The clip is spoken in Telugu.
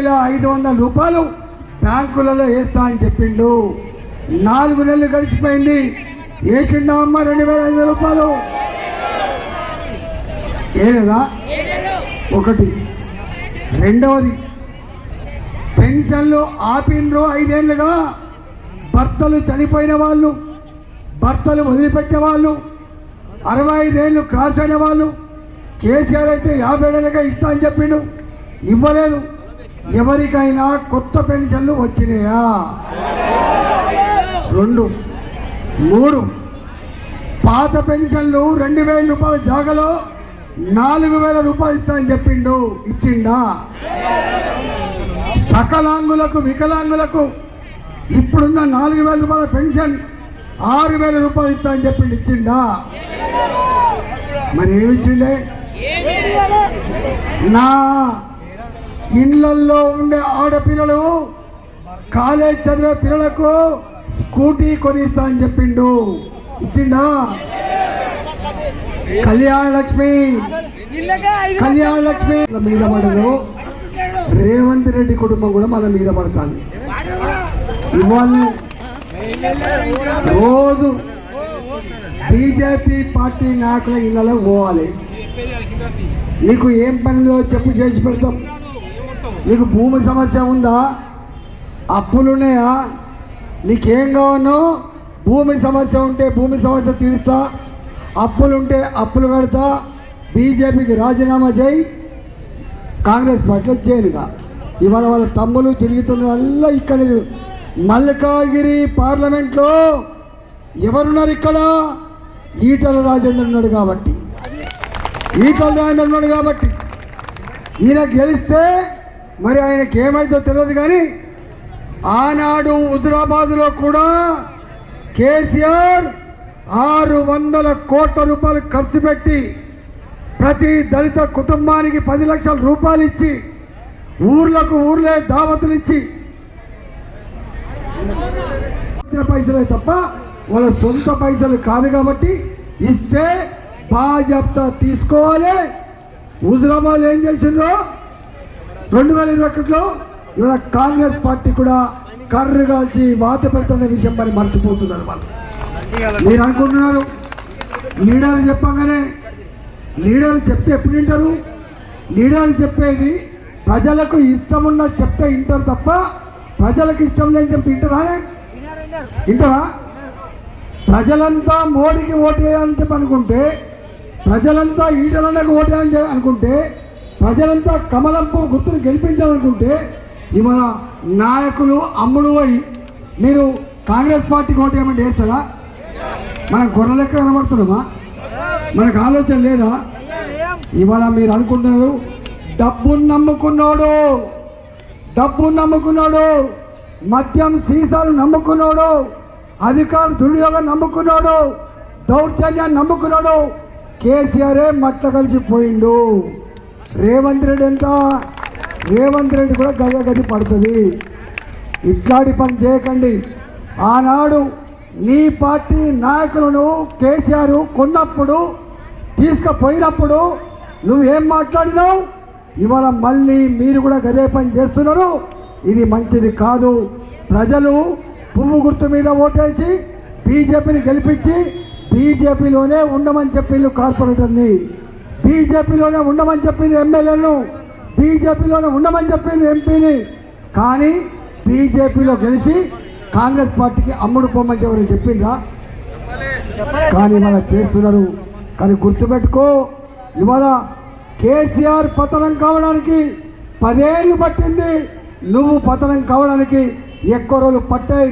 2500 రూపాయలు బ్యాంకులలో వేస్తా అని చెప్పిండు. 4 నెలలు గడిచిపోయింది. వేసిండా అమ్మ 2500 రూపాయలు? ఏదా? ఒకటి. రెండవది, పెన్షన్లు ఆపిన్రు 5 ఏళ్ళుగా. భర్తలు చనిపోయిన వాళ్ళు, భర్తలు వదిలిపెట్టే వాళ్ళు, 65 ఏళ్ళు క్రాస్ అయిన వాళ్ళు, కేసీఆర్ అయితే 50 ఏళ్ళుగా ఇస్తా అని చెప్పిండు, ఇవ్వలేదు. ఎవరికైనా కొత్త పెన్షన్లు వచ్చినాయా? 2. 3, పాత పెన్షన్లు 2000 రూపాయల జాగలో 4000 రూపాయలు ఇస్తా అని చెప్పిండు, ఇచ్చిండా? సకలాంగులకు, వికలాంగులకు ఇప్పుడున్న 4000 రూపాయల పెన్షన్ 6000 రూపాయలు ఇస్తా అని చెప్పిండు, ఇచ్చిండా? మరి ఏమిచ్చిండే? నా ఇండ్లల్లో ఉండే ఆడపిల్లలు, కాలేజ్ చదివే పిల్లలకు స్కూటీ కొనిస్తా అని చెప్పిండు, ఇచ్చిండా? కళ్యాణ లక్ష్మి మీద పడదు. రేవంత్ రెడ్డి కుటుంబం కూడా మన మీద పడుతుంది. ఇవాళ రోజు బీజేపీ పార్టీ నాయకుల ఇళ్ళలో పోవాలి. నీకు ఏం పనిలో చెప్పు, చేసి పెడతాం. నీకు భూమి సమస్య ఉందా? అప్పులున్నాయా? నీకేం కావాలో భూమి సమస్య ఉంటే భూమి సమస్య తీరుస్తా, అప్పులుంటే అప్పులు కడతా. బీజేపీకి రాజీనామా చేయి, కాంగ్రెస్ పార్టీలో చేరుగా. ఇవాళ వాళ్ళ తమ్ములు తిరుగుతున్నదల్లా ఇక్కడ. మల్కాగిరి పార్లమెంట్లో ఎవరున్నారు? ఇక్కడ ఈటల రాజేంద్ర ఉన్నాడు కాబట్టి, ఈయన గెలిస్తే మరి ఆయనకి ఏమైందో తెలియదు. కానీ ఆనాడు హుజురాబాద్లో కూడా కేసీఆర్ 600 కోట్ల రూపాయలు ఖర్చు పెట్టి ప్రతి దళిత కుటుంబానికి 10 లక్షల రూపాయలు ఇచ్చి, ఊర్లే దావతులు ఇచ్చి, ఇచ్చిన పైసలే తప్ప వాళ్ళ సొంత పైసలు కాదు. కాబట్టి ఇస్తే బాధ్యత తీసుకోవాలి. హుజురాబాద్ ఏం చేసిండ్రో 2021లో ఇవాళ కాంగ్రెస్ పార్టీ కూడా కర్రు కాల్చి వాత పెడుతున్న విషయం మరి మర్చిపోతున్నారు వాళ్ళు. మీరు అనుకుంటున్నారు లీడర్ చెప్పగానే, లీడర్ చెప్తే ఎప్పుడు వింటారు? లీడర్ చెప్పేది ప్రజలకు ఇష్టం ఉన్న చెప్తే వింటారు తప్ప, ప్రజలకు ఇష్టం లేని చెప్తే వింటారా? ప్రజలంతా మోడీకి ఓటు వేయాలని చెప్పి అనుకుంటే, ప్రజలంతా ఈటలన్నకు ఓటు వేయాలని అనుకుంటే, ప్రజలంతా కమలంపు గుర్తును గెలిపించాలనుకుంటే, ఇవాళ నాయకులు అమ్ముడు పోయి మీరు కాంగ్రెస్ పార్టీకి ఓటు వేయమంటే వేస్తారా? మనకు గొర్రె లెక్క కనబడుతున్నామా? మనకు ఆలోచన లేదా? ఇవాళ మీరు అనుకుంటున్నారు డబ్బును నమ్ముకున్నాడు, మద్యం సీసాలు నమ్ముకున్నాడు, అధికార దుర్యోగం నమ్ముకున్నాడు, దౌర్జన్యాన్ని నమ్ముకున్నాడు. కేసీఆరే మట్ల కలిసిపోయిండు. రేవంత్ రెడ్డి కూడా గది పడుతుంది. ఇట్లాంటి పని చేయకండి. ఆనాడు నీ పార్టీ నాయకులను కేసీఆర్ కొన్నప్పుడు, తీసుకుపోయినప్పుడు నువ్వేం మాట్లాడినావు? ఇవాళ మళ్ళీ మీరు కూడా గదే పని చేస్తున్నారు. ఇది మంచిది కాదు. ప్రజలు పువ్వు గుర్తు మీద ఓటేసి బీజేపీని గెలిపించి బీజేపీలోనే ఉండమని చెప్పిండు కార్పొరేటర్ని, బీజేపీలోనే ఉండమని చెప్పింది ఎమ్మెల్యేలను, బీజేపీలోనే ఉండమని చెప్పింది ఎంపీని. కానీ బీజేపీలో గెలిచి కాంగ్రెస్ పార్టీకి అమ్ముడు పోమని చెప్పని చెప్పిండ్రా? కానీ ఇవాళ చేస్తున్నారు. కానీ గుర్తుపెట్టుకో, ఇవాళ కేసీఆర్ పతనం కావడానికి 10 ఏళ్ళు పట్టింది. నువ్వు పతనం కావడానికి ఎక్కువ రోజులు పట్టాయి.